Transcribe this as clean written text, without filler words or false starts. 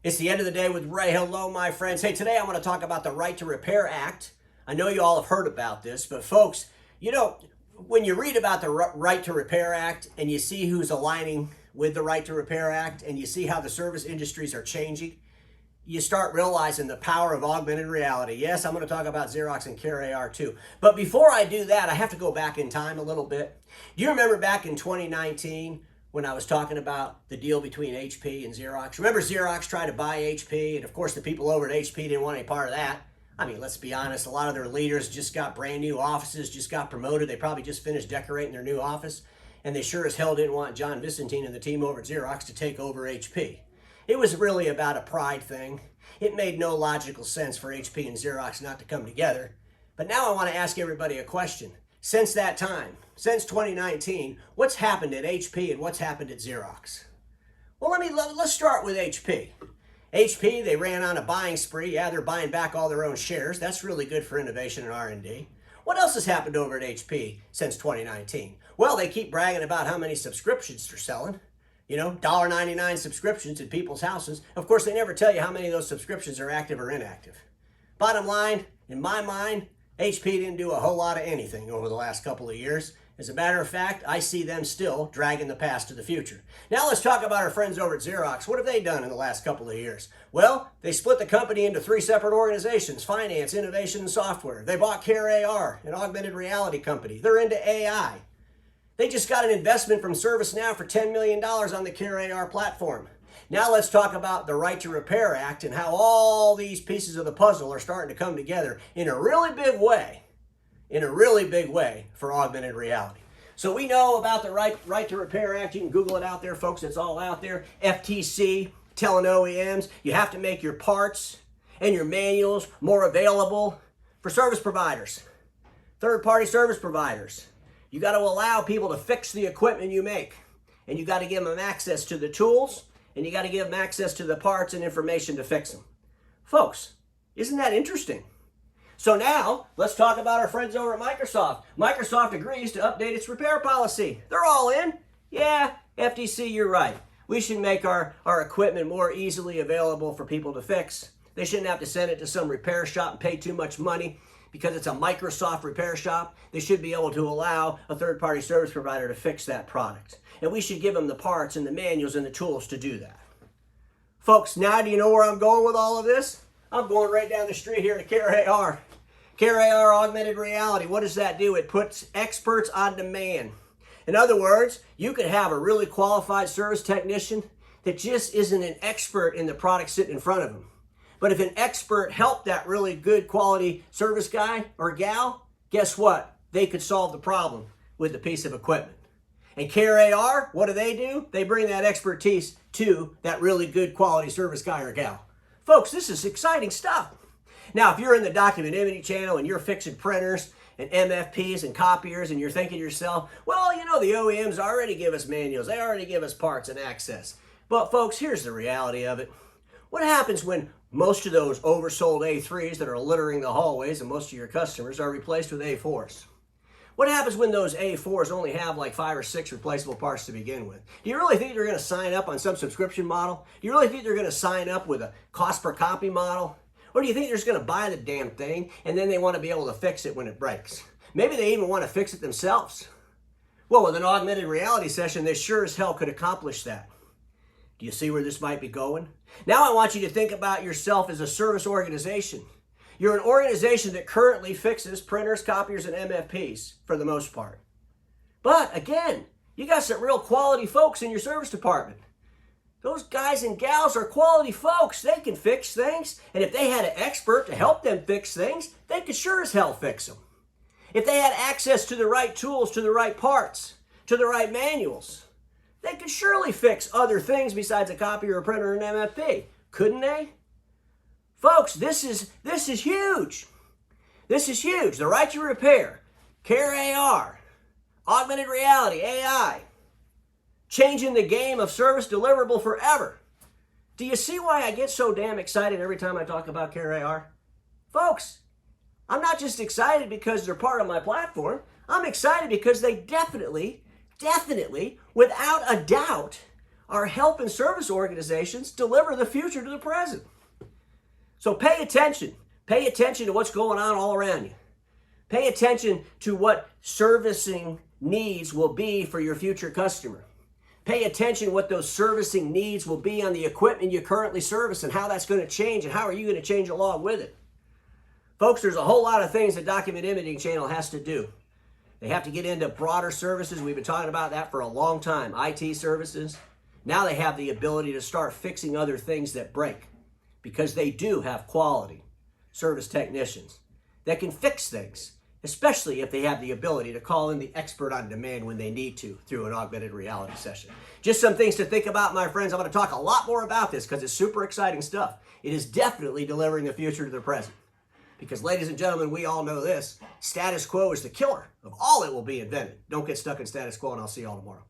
It's the end of the day with Ray. Hello, my friends. Hey, today I want to talk about the Right to Repair Act. I know you all have heard about this, but folks, when you read about the Right to Repair Act and you see who's aligning with the Right to Repair Act and you see how the service industries are changing, you start realizing the power of augmented reality. Yes, I'm going to talk about Xerox and CareAR too. But before I do that, I have to go back in time a little bit. Do you remember back in 2019 when I was talking about the deal between HP and Xerox? Remember Xerox tried to buy HP, and of course the people over at HP didn't want any part of that. I mean, let's be honest, a lot of their leaders just got brand new offices, just got promoted. They probably just finished decorating their new office, and they sure as hell didn't want John Vicentin and the team over at Xerox to take over HP. It was really about a pride thing. It made no logical sense for HP and Xerox not to come together. But now I want to ask everybody a question. Since that time, since 2019, what's happened at HP and what's happened at Xerox? Well, let's start with HP. HP, they ran on a buying spree. Yeah, they're buying back all their own shares. That's really good for innovation and R&D. What else has happened over at HP since 2019? Well, they keep bragging about how many subscriptions they're selling. You know, $1.99 subscriptions in people's houses. Of course, they never tell you how many of those subscriptions are active or inactive. Bottom line, in my mind, HP didn't do a whole lot of anything over the last couple of years. As a matter of fact, I see them still dragging the past to the future. Now let's talk about our friends over at Xerox. What have they done in the last couple of years? Well, they split the company into 3 separate organizations: finance, innovation, and software. They bought CareAR, an augmented reality company. They're into AI. They just got an investment from ServiceNow for $10 million on the CareAR platform. Now let's talk about the Right to Repair Act and how all these pieces of the puzzle are starting to come together in a really big way for augmented reality. So we know about the Right to Repair Act. You can Google it out there, folks. It's all out there. FTC telling OEMs you have to make your parts and your manuals more available for service providers, third-party service providers. You got to allow people to fix the equipment you make, and you got to give them access to the tools, and you got to give them access to the parts and information to fix them. Folks, isn't that interesting? So now, let's talk about our friends over at Microsoft. Microsoft agrees to update its repair policy. They're all in. Yeah, FTC, you're right. We should make our equipment more easily available for people to fix. They shouldn't have to send it to some repair shop and pay too much money. Because it's a Microsoft repair shop, they should be able to allow a third-party service provider to fix that product. And we should give them the parts and the manuals and the tools to do that. Folks, now do you know where I'm going with all of this? I'm going right down the street here to CareAR. CareAR augmented reality. What does that do? It puts experts on demand. In other words, you could have a really qualified service technician that just isn't an expert in the product sitting in front of him. But if an expert helped that really good quality service guy or gal, guess what? They could solve the problem with the piece of equipment. And CareAR, what do? They bring that expertise to that really good quality service guy or gal. Folks, this is exciting stuff. Now, if you're in the document imaging channel and you're fixing printers and MFPs and copiers and you're thinking to yourself, well, you know, the OEMs already give us manuals. They already give us parts and access. But folks, here's the reality of it. What happens when most of those oversold A3s that are littering the hallways and most of your customers are replaced with A4s? What happens when those A4s only have like 5 or 6 replaceable parts to begin with? Do you really think they're going to sign up on some subscription model? Do you really think they're going to sign up with a cost per copy model? Or do you think they're just going to buy the damn thing and then they want to be able to fix it when it breaks? Maybe they even want to fix it themselves. Well, with an augmented reality session, they sure as hell could accomplish that. Do you see where this might be going? Now I want you to think about yourself as a service organization. You're an organization that currently fixes printers, copiers, and MFPs for the most part. But again, you got some real quality folks in your service department. Those guys and gals are quality folks. They can fix things. And if they had an expert to help them fix things, they could sure as hell fix them. If they had access to the right tools, to the right parts, to the right manuals, they could surely fix other things besides a copier, a printer, and MFP, couldn't they? Folks, this is huge. This is huge. The Right to Repair, CareAR, augmented reality, AI, changing the game of service deliverable forever. Do you see why I get so damn excited every time I talk about CareAR? Folks, I'm not just excited because they're part of my platform. I'm excited because they definitely, without a doubt, are helping service organizations deliver the future to the present. So pay attention. Pay attention to what's going on all around you. Pay attention to what servicing needs will be for your future customer. Pay attention what those servicing needs will be on the equipment you currently service and how that's going to change and how are you going to change along with it. Folks, there's a whole lot of things that Document Imaging Channel has to do. They have to get into broader services. We've been talking about that for a long time. IT services. Now they have the ability to start fixing other things that break because they do have quality service technicians that can fix things, especially if they have the ability to call in the expert on demand when they need to through an augmented reality session. Just some things to think about, my friends. I'm going to talk a lot more about this because it's super exciting stuff. It is definitely delivering the future to the present. Because, ladies and gentlemen, we all know this. Status quo is the killer of all that will be invented. Don't get stuck in status quo, and I'll see you all tomorrow.